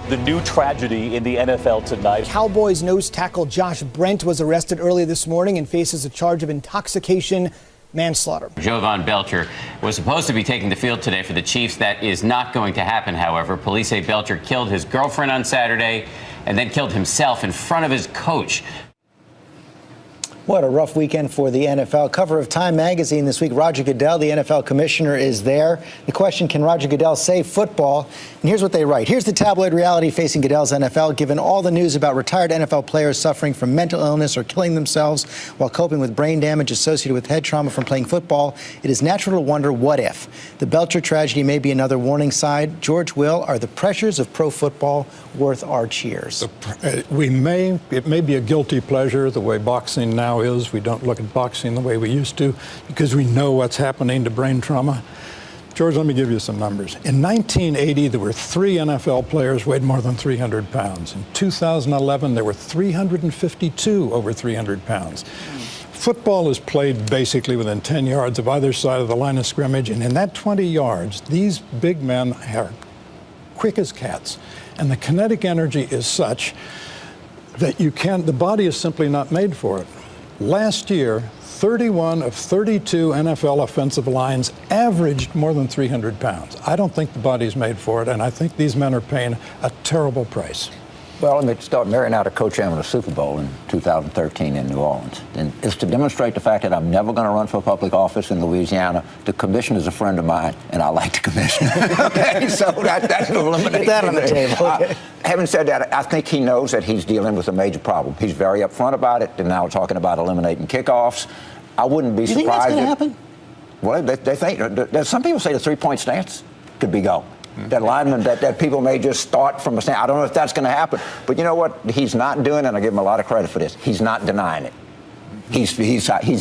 the new tragedy in the NFL tonight. Cowboys nose tackle Josh Brent was arrested early this morning and faces a charge of intoxication manslaughter. Jovan Belcher was supposed to be taking the field today for the Chiefs. That is not going to happen, however. Police say Belcher killed his girlfriend on Saturday and then killed himself in front of his coach. What a rough weekend for the NFL. Cover of Time magazine this week. Roger Goodell, the NFL commissioner, is there. The question, can Roger Goodell save football? And here's what they write. Here's the tabloid reality facing Goodell's NFL. Given all the news about retired NFL players suffering from mental illness or killing themselves while coping with brain damage associated with head trauma from playing football, it is natural to wonder, what if? The Belcher tragedy may be another warning sign. George Will, are the pressures of pro football worth our cheers? It may be a guilty pleasure the way boxing now is. We don't look at boxing the way we used to because we know what's happening to brain trauma. George, let me give you some numbers. In 1980, there were 3 NFL players weighed more than 300 pounds. In 2011, there were 352 over 300 pounds. Football is played basically within 10 yards of either side of the line of scrimmage, and in that 20 yards, these big men are quick as cats. And the kinetic energy is such that the body is simply not made for it. Last year, 31 of 32 NFL offensive lines averaged more than 300 pounds. I don't think the body's made for it, and I think these men are paying a terrible price. Well, and they start marrying out a co-chairman of the Super Bowl in 2013 in New Orleans. And it's to demonstrate the fact that I'm never going to run for public office in Louisiana. The commissioner's a friend of mine, and I like the commissioner. Okay, so that's the elimination. Get that on the table. Okay. Having said that, I think he knows that he's dealing with a major problem. He's very upfront about it. They're now talking about eliminating kickoffs. I wouldn't be surprised. You think that's going to happen? Well, they think. Some people say the three-point stance could be go. That lineman, that people may just start from a stand. I don't know if that's going to happen. But you know what he's not doing, and I give him a lot of credit for this. He's not denying it. He's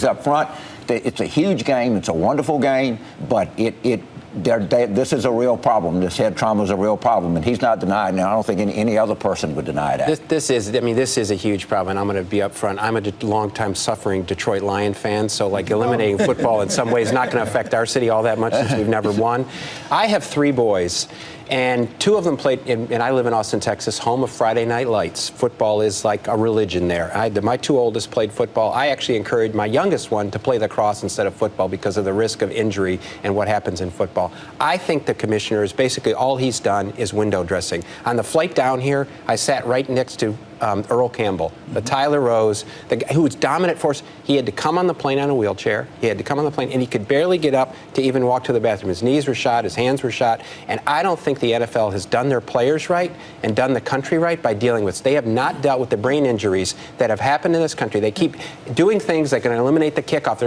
up front. It's a huge game. It's a wonderful game. But this is a real problem. This head trauma is a real problem, and he's not denying it. I don't think any other person would deny that. This is a huge problem, and I'm going to be up front. I'm a long-time suffering Detroit Lion fan, so eliminating football in some ways is not going to affect our city all that much since we've never won. I have 3 boys. And 2 of them played, and I live in Austin, Texas, home of Friday Night Lights. Football is like a religion there. My 2 oldest played football. I actually encouraged my youngest one to play lacrosse instead of football because of the risk of injury and what happens in football. I think the commissioner is basically all he's done is window dressing. On the flight down here, I sat right next to Earl Campbell, the Tyler Rose, who was dominant force. He had to come on the plane on a wheelchair. He had to come on the plane, and he could barely get up to even walk to the bathroom. His knees were shot, his hands were shot, and I don't think the NFL has done their players right and done the country right by dealing with. They have not dealt with the brain injuries that have happened in this country. They keep doing things that can eliminate the kickoff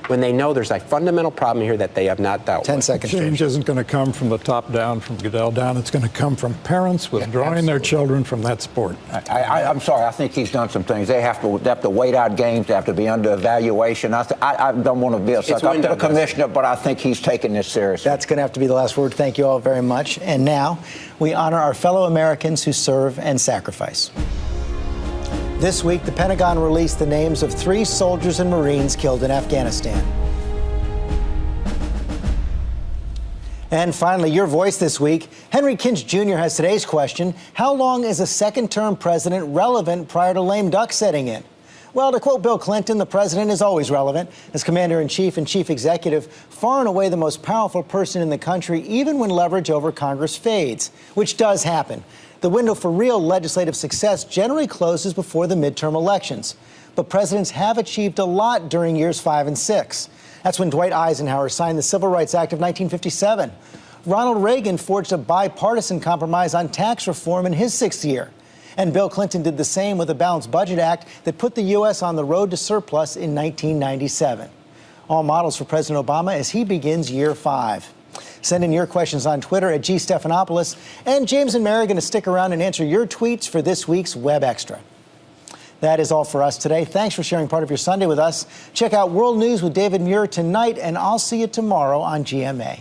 when they know there's a fundamental problem here that they have not dealt with. 10 seconds. Change isn't going to come from the top down, from Goodell down. It's going to come from parents withdrawing their children from that sport. I'm sorry. I think he's done some things. They have to wait out games. They have to be under evaluation. I don't want to be a suck up to the commissioner, but I think he's taking this seriously. That's going to have to be the last word. Thank you all very much. And now we honor our fellow Americans who serve and sacrifice. This week, the Pentagon released the names of 3 soldiers and Marines killed in Afghanistan. And finally, your voice this week. Henry Kinch Jr. has today's question. How long is a second-term president relevant prior to lame duck setting in? Well, to quote Bill Clinton, the president is always relevant. As commander-in-chief and chief executive, far and away the most powerful person in the country, even when leverage over Congress fades, which does happen. The window for real legislative success generally closes before the midterm elections. But presidents have achieved a lot during years 5 and 6. That's when Dwight Eisenhower signed the Civil Rights Act of 1957. Ronald Reagan forged a bipartisan compromise on tax reform in his 6th year. And Bill Clinton did the same with the Balanced Budget Act that put the U.S. on the road to surplus in 1997. All models for President Obama as he begins year 5. Send in your questions on Twitter at @GStephanopoulos. And James and Mary are going to stick around and answer your tweets for this week's Web Extra. That is all for us today. Thanks for sharing part of your Sunday with us. Check out World News with David Muir tonight, and I'll see you tomorrow on GMA.